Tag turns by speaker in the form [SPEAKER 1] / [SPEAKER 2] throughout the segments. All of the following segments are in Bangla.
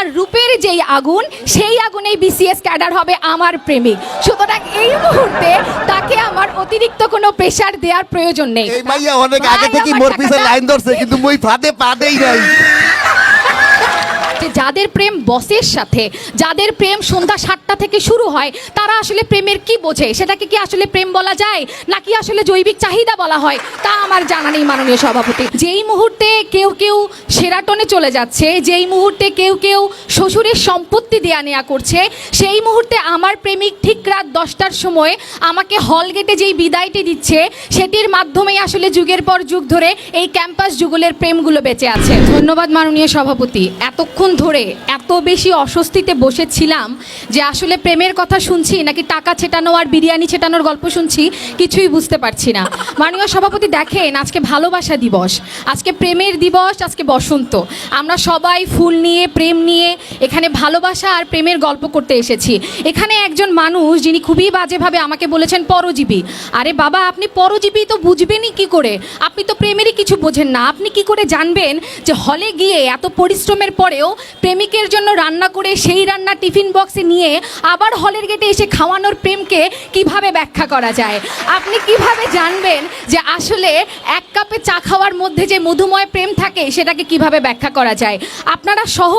[SPEAKER 1] আমার রূপের যেই আগুন সেই আগুনেই বিসিএস ক্যাডার হবে আমার প্রেমিক। সুতরাং এই মুহূর্তে তাকে আমার অতিরিক্ত কোনো প্রেশার দেওয়ার প্রয়োজন নেই।
[SPEAKER 2] এই মাইয়া অনেক আগে থেকে মোর পিছে লাইন ধরছে, কিন্তু মই ফাঁদে পা দেই নাই।
[SPEAKER 1] যাদের প্রেম বসের সাথে, যাদের প্রেম সন্ধ্যা 7টা থেকে শুরু হয়, তারা আসলে প্রেমের কি বোঝে? সেটাকে কি আসলে প্রেম বলা যায়, নাকি আসলে জৈবিক চাহিদা বলা হয়, তা আমার জানা নেই মাননীয় সভাপতি। যেই মুহূর্তে কেউ কেউ সেরাটনে চলে যাচ্ছে, যেই মুহূর্তে কেউ কেউ শ্বশুরের সম্পত্তি দেয়া নেয়া করছে, সেই মুহূর্তে আমার প্রেমিক ঠিক রাত 10টার সময় আমাকে হল গেটে যেই বিদায়টি দিচ্ছে, সেটির মাধ্যমেই আসলে যুগের পর যুগ ধরে এই ক্যাম্পাস যুগলের প্রেমগুলো বেঁচে আছে। ধন্যবাদ মাননীয় সভাপতি। এতক্ষণ ধরে এত বেশি অস্বস্তিতে বসেছিলাম যে আসলে প্রেমের কথা শুনছি নাকি টাকা ছেটানো আর বিরিয়ানি ছেটানোর গল্প শুনছি, কিছুই বুঝতে পারছি না। মাননীয় সভাপতি দেখেন, আজকে ভালোবাসা দিবস, আজকে প্রেমের দিবস, আজকে বসন্ত। আমরা সবাই ফুল নিয়ে, প্রেম নিয়ে এখানে ভালোবাসা আর প্রেমের গল্প করতে এসেছি। এখানে একজন মানুষ যিনি খুবই বাজেভাবে আমাকে বলেছেন পরজীবী। আরে বাবা, আপনি পরজীবী তো বুঝবেনই কি করে? আপনি তো প্রেমেরই কিছু বোঝেন না। আপনি কি করে জানবেন যে হলে গিয়ে এত পরিশ্রমের পরেও প্রেমিকের জন্য রান্না করে সেই রান্না টিফিন বক্সে নিয়ে আবার হলের গেটে এসে খাওয়ানোর প্রেমকে কিভাবে ব্যাখ্যা করা যায়? আপনি কিভাবে জানবেন যে আসলে এক কাপে চা খাওয়ার মধ্যে যে মধুময় প্রেম থাকে সেটাকে কিভাবে ব্যাখ্যা করা যায়? আপনারা সহ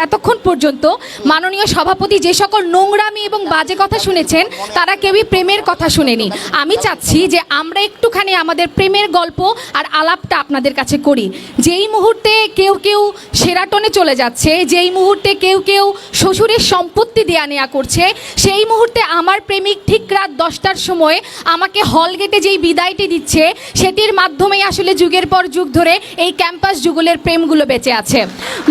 [SPEAKER 1] এতক্ষণ পর্যন্ত মাননীয় সভাপতি যে সকল নোংরামি এবং বাজে কথা শুনেছেন, তারা কেউই প্রেমের কথা শুনেনি। আমি চাচ্ছি যে আমরা একটুখানি আমাদের প্রেমের গল্প আর আলাপটা আপনাদের কাছে করি। যেই মুহূর্তে কেউ কেউ সেরাটনে চলে যাচ্ছে, যেই মুহূর্তে কেউ কেউ শ্বশুরের সম্পত্তি দেয়া নেয়া করছে, সেই মুহূর্তে আমার প্রেমিক ঠিক রাত 10টার সময় আমাকে হল গেটে যেই বিদায়টি দিচ্ছে, সেটির মাধ্যমেই আসলে যুগের পর যুগ ধরে এই ক্যাম্পাস যুগলের প্রেমগুলো বেঁচে আছে।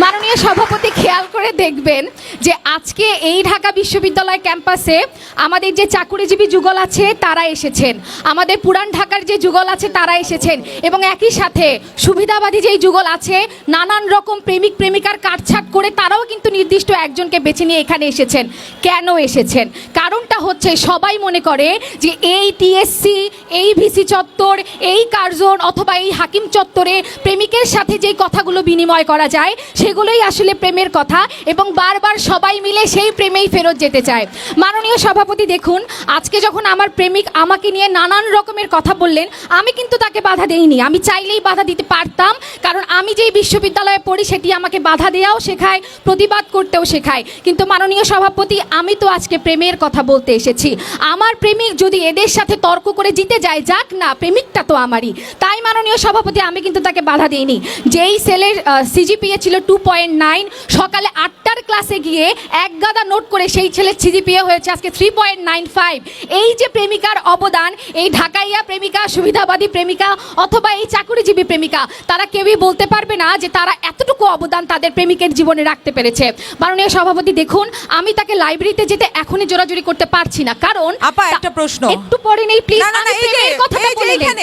[SPEAKER 1] মাননীয় সভাপতি খেয়াল করে দেখবেন যে আজকে এই ঢাকা বিশ্ববিদ্যালয় ক্যাম্পাসে আমাদের যে চাকুরিজীবী যুগল আছে তারা এসেছেন, আমাদের পুরান ঢাকার যে যুগল আছে তারা এসেছেন, এবং একই সাথে সুবিধাবাদী যেই যুগল আছে, নানান রকম প্রেমিক প্রেমিকার কাটছাট করে তারাও কিন্তু নির্দিষ্ট একজনকে বেছে নিয়ে এখানে এসেছেন। কেন এসেছেন? কারণটা হচ্ছে সবাই মনে করে যে এই টিএসসি, এই ভিসি চত্বর, এই কার্জন অথবা এই হাকিম চত্বরে প্রেমিকের সাথে যেই কথাগুলো বিনিময় করা যায় সেগুলোই আসলে প্রেমের কথা, এবং বারবার সবাই মিলে সেই প্রেমেই ফেরত যেতে চায়। মাননীয় সভাপতি দেখুন, আজকে যখন আমার প্রেমিক আমাকে নিয়ে নানান রকমের কথা বললেন, আমি কিন্তু তাকে বাধা দেইনি। আমি চাইলেই বাধা দিতে পারতাম, কারণ আমি যেই বিশ্ববিদ্যালয়ে পড়ি সেটি আমাকে বাধা দেওয়াও শেখায়, প্রতিবাদ করতেও শেখায়। কিন্তু মাননীয় সভাপতি, আমি তো আজকে প্রেমের কথা বলতে এসেছি। আমার প্রেমিক যদি এদের সাথে তর্ক করে জিতে যায়, যাক না, প্রেমিকটা তো আমারই। তাই মাননীয় সভাপতি, আমি কিন্তু তাকে বাধা দিইনি। যেই ছেলের সিজিপিএ ছিল 2.9, সকালে 8টার ক্লাসে গিয়ে এক গাদা নোট করে সেই ছেলের সিজিপিএ হয়েছে আজকে 3.95। এই যে প্রেমিকার অবদান, এই ঢাকাইয়া প্রেমিকা, সুবিধাবাদী প্রেমিকা অথবা এই চাকুরিজীবী প্রেমিকা, তারা কেউই বলতে পারবে না যে তারা এতটুকু অবদান তাদের প্রেমিকের জীবনে রাখতে পেরেছে। মাননীয় সভাপতি দেখুন, আমি তাকে লাইব্রেরিতে যেতে এখনই জোরাজুরি করতে পারছি না, কারণ
[SPEAKER 3] আপা একটা প্রশ্ন
[SPEAKER 1] একটু পরে নেই প্লিজ।
[SPEAKER 3] না, এই যে কথাটা বলে নেন।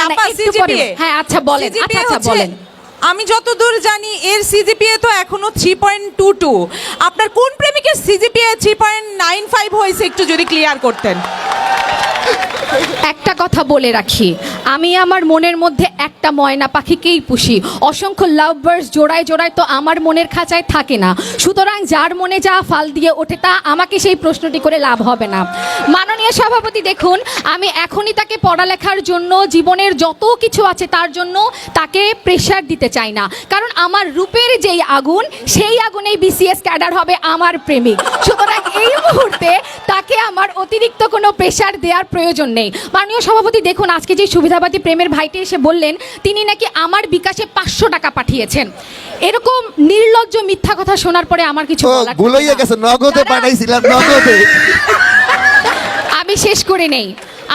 [SPEAKER 3] আপা সিজিপিএ,
[SPEAKER 1] হ্যাঁ আচ্ছা বলেন, আচ্ছা বলেন।
[SPEAKER 3] আমি যতদূর জানি এর সিজিপিএ তো এখনো 3.22। আপনার কোন প্রেমিকের সিজিপিএ 3.95 হয়েছে, একটু যদি ক্লিয়ার করতেন।
[SPEAKER 1] একটা কথা বলে রাখি, আমি আমার মনের মধ্যে একটা ময়না পাখিকেই পুষি। অসংখ্য লাভ বার্ডস জোড়ায় জোড়ায় তো আমার মনের খাঁচায় থাকে না। সুতরাং যার মনে যা ফাল দিয়ে ওঠে তা আমাকে সেই প্রশ্নটি করে লাভ হবে না। মাননীয় সভাপতি দেখুন, আমি এখনই তাকে পড়ালেখার জন্য, জীবনের যত কিছু আছে তার জন্য তাকে প্রেশার দিতে চাই না, কারণ আমার রূপের যেই আগুন সেই আগুনেই বিসিএস ক্যাডার হবে আমার প্রেমিক। সুতরাং এই মুহূর্তে তাকে আমার অতিরিক্ত কোনো প্রেশার দেওয়ার প্রয়োজন নেই। মাননীয় সভাপতি দেখুন, আজকে যে সুবিধাবাদী প্রেমের ভাইটি এসে বললেন তিনি নাকি আমার বিকাশে 500 টাকা পাঠিয়েছেন। এরকম নির্লজ্জ মিথ্যা কথা শোনার পরে আমার কিছু বলার
[SPEAKER 2] ভুলইয়া গেছে, নগদে পাঠাইছিলাম, নগদে।
[SPEAKER 1] আমি শেষ করে নেই।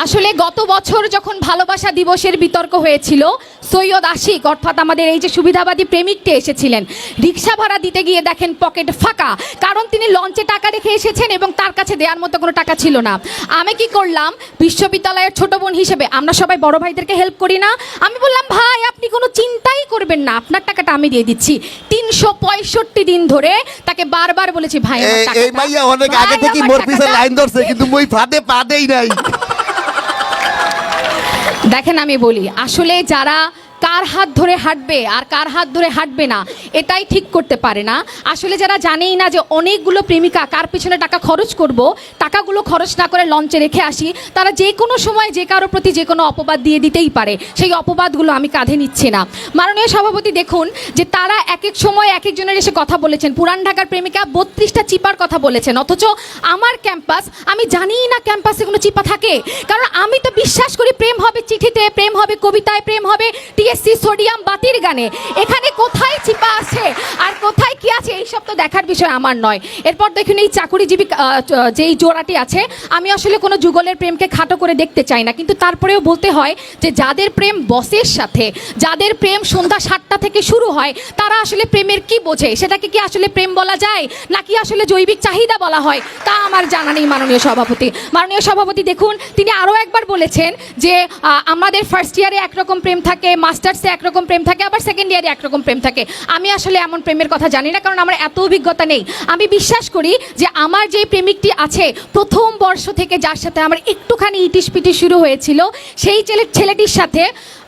[SPEAKER 1] আসলে গত বছর যখন ভালোবাসা দিবসের বিতর্ক হয়েছিল, সৈয়দ আশিক অর্থাৎ আমাদের এই যে সুবিধাবাদী প্রেমিকটি এসেছিলেন, রিক্সা ভাড়া দিতে গিয়ে দেখেন পকেট ফাঁকা, কারণ তিনি লঞ্চে টাকা রেখে এসেছেন এবং তার কাছে দেওয়ার মতো কোনো টাকা ছিল না। আমি কি করলাম, বিশ্ববিদ্যালয়ের ছোট বোন হিসেবে আমরা সবাই বড় ভাইদেরকে হেল্প করি না, আমি বললাম ভাই আপনি কোনো চিন্তাই করবেন না, আপনার টাকাটা আমি দিয়ে দিচ্ছি। 365 দিন ধরে তাকে বারবার বলেছি ভাই
[SPEAKER 2] এই মাইয়া অনেক আগে থেকে মোর পিছে লাইন ধরছে, কিন্তু মই ফাঁদে পা দেই নাই।
[SPEAKER 1] দেখেন আমি বলি, আসলে যারা কার হাত ধরে হাঁটবে আর কার হাত ধরে হাঁটবে না এটাই ঠিক করতে পারে না। আসলে যারা জানেই না যে অনেকগুলো প্রেমিকা কার পিছনে টাকা খরচ করব, টাকাগুলো খরচ না করে লঞ্চে রেখে আসি, তারা যে কোনো সময় যে কারোর প্রতি যে কোনো অপবাদ দিয়ে দিতেই পারে। সেই অপবাদগুলো আমি কাঁধে নিচ্ছি না। মাননীয় সভাপতি দেখুন যে তারা এক এক সময় এক একজনের এসে কথা বলেছেন। পুরান ঢাকার প্রেমিকা 32টা চিপার কথা বলেছেন, অথচ আমার ক্যাম্পাস, আমি জানিই না ক্যাম্পাসে কোনো চিপা থাকে। কারণ আমি তো বিশ্বাস করি প্রেম হবে চিঠিতে, প্রেম হবে কবিতায়, প্রেম হবে টিএসসি সোডিয়াম বাতির গানে। এখানে কোথায় চিপা আছে আর কোথায় কি আছে এইসব তো দেখার বিষয় আমার নয়। এরপর দেখুন এই চাকুরিজীবী যেই জোড়াটি আছে, আমি আসলে কোনো যুগলের প্রেমকে খাটো করে দেখতে চাই না, কিন্তু তারপরেও বলতে হয় যে যাদের প্রেম বসের সাথে, যাদের প্রেম সন্ধ্যা 7টা থেকে শুরু হয়, তারা আসলে প্রেমের কি বোঝে, সেটাকে কি আসলে প্রেম বলা যায় নাকি আসলে জৈবিক চাহিদা বলা হয় তা আমার জানা নেই। মাননীয় সভাপতি, মাননীয় সভাপতি দেখুন তিনি আরও একবার বলেছেন যে আমাদের ফার্স্ট ইয়ারে একরকম প্রেম থাকে, মাস্টার্সে একরকম প্রেম থাকে, আবার সেকেন্ড ইয়ারে একরকম প্রেম থাকে। আমি আসলে এমন প্রেমের কথা জানি না, কারণ আমার এত অভিজ্ঞতা নেই। আমি বিশ্বাস করি যে আমার যে প্রেমিকটি আছে প্রথম বর্ষ থেকে, যার সাথে আমার একটুখানি ইটিস পিটিস শুরু হয়েছিল, সেই ছেলেটির সাথে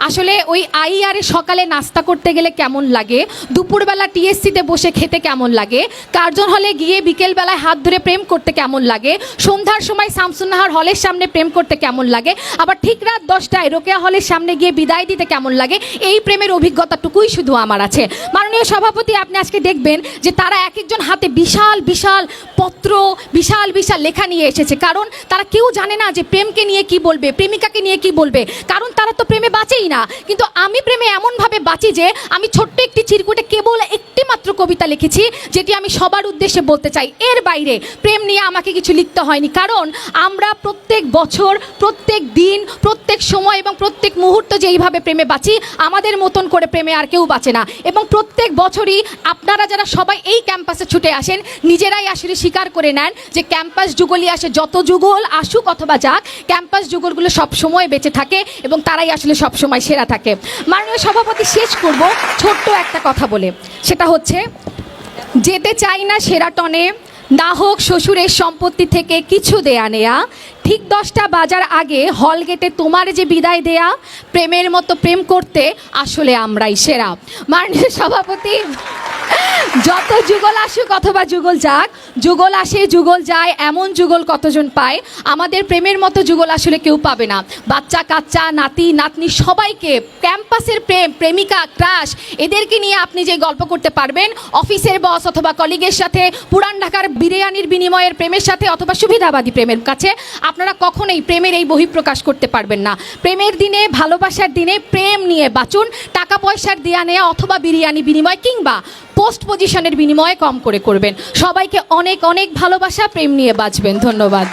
[SPEAKER 1] আসলে ওই আইআরে সকালে নাস্তা করতে গেলে কেমন লাগে, দুপুরবেলা টিএসসিতে বসে খেতে কেমন লাগে, কার্জন হলে গিয়ে বিকেলবেলায় হাত ধরে প্রেম করতে কেমন লাগে, সন্ধ্যার সময় শামসুন্নাহার হলের সামনে প্রেম করতে কেমন লাগে, আবার ঠিক রাত 10টায় রোকেয়া হলের সামনে গিয়ে বিদায় দিতে কেমন লাগে, এই প্রেমের অভিজ্ঞতাটুকুই শুধু আমার আছে। মাননীয় সভাপতি আপনি আজকে দেখবেন যে তারা এক একজন হাতে বিশাল বিশাল পত্র, বিশাল বিশাল লেখা নিয়ে এসেছে, কারণ তারা কেউ জানে না যে প্রেমকে নিয়ে কি বলবে, প্রেমিকাকে নিয়ে কি বলবে, কারণ তারা তো প্রেমে বাঁচেই না। কিন্তু আমি প্রেমে এমনভাবে বাঁচি যে আমি ছোট্ট একটি চিরকুটে কেবল একটি মাত্র কবিতা লিখেছি, যেটি আমি সবার উদ্দেশ্যে বলতে চাই। এর বাইরে প্রেম নিয়ে আমাকে কিছু লিখতে হয়নি, কারণ আমরা প্রত্যেক বছর, প্রত্যেক দিন, প্রত্যেক সময় এবং প্রত্যেক মুহূর্ত যেইভাবে প্রেমে বাঁচি, আমাদের মতন করে প্রেমে আর কেউ বাঁচে না। এবং প্রত্যেক বছরই আপনারা যারা সবাই এই ক্যাম্পাসে ছুটে আসেন, নিজেরাই আসলে স্বীকার করে নেন যে ক্যাম্পাস যুগলই আসে, যত যুগল আসুক অথবা যাক, ক্যাম্পাস যুগলগুলো সব সময় বেঁচে থাকে এবং তারাই আসলে সব সময় সেরা থাকে। মাননীয় সভাপতি শেষ করব ছোট্ট একটা কথা বলে, সেটা হচ্ছে যেতে চাই না সেরাটনে, না হোক শ্বশুরের সম্পত্তি থেকে কিছু দেয়া নেয়া, ঠিক 10টা বাজার আগে হল গেটে তোমার যে বিদায় দেয়া, প্রেমের মতো প্রেম করতে আসলে আমরাই সেরা। মাননীয় সভাপতি, যত যুগল আসুক অথবা যুগল যাক, যুগল আসে যুগল যায় এমন যুগল কতজন পায়, আমাদের প্রেমের মতো যুগল আসলে কেউ পাবে না। বাচ্চা কাচ্চা, নাতি নাতনি সবাইকে ক্যাম্পাসের প্রেম, প্রেমিকা, ক্রাশ এদেরকে নিয়ে আপনি যে গল্প করতে পারবেন, অফিসের বস অথবা কলিগের সাথে, পুরান ঢাকার বিরিয়ানির বিনিময়ের প্রেমের সাথে অথবা সুবিধাবাদী প্রেমের কাছে আপনারা কখনোই প্রেমের এই বহিঃপ্রকাশ করতে পারবেন না। প্রেমের দিনে, ভালোবাসার দিনে প্রেম নিয়ে বাঁচুন। টাকা পয়সার দেয়া নেয়া অথবা বিরিয়ানি বিনিময় কিংবা পোস্ট পজিশনের বিনিময়ে কম করে করবেন। সবাইকে অনেক অনেক ভালোবাসা, প্রেম নিয়ে বাঁচবেন। ধন্যবাদ।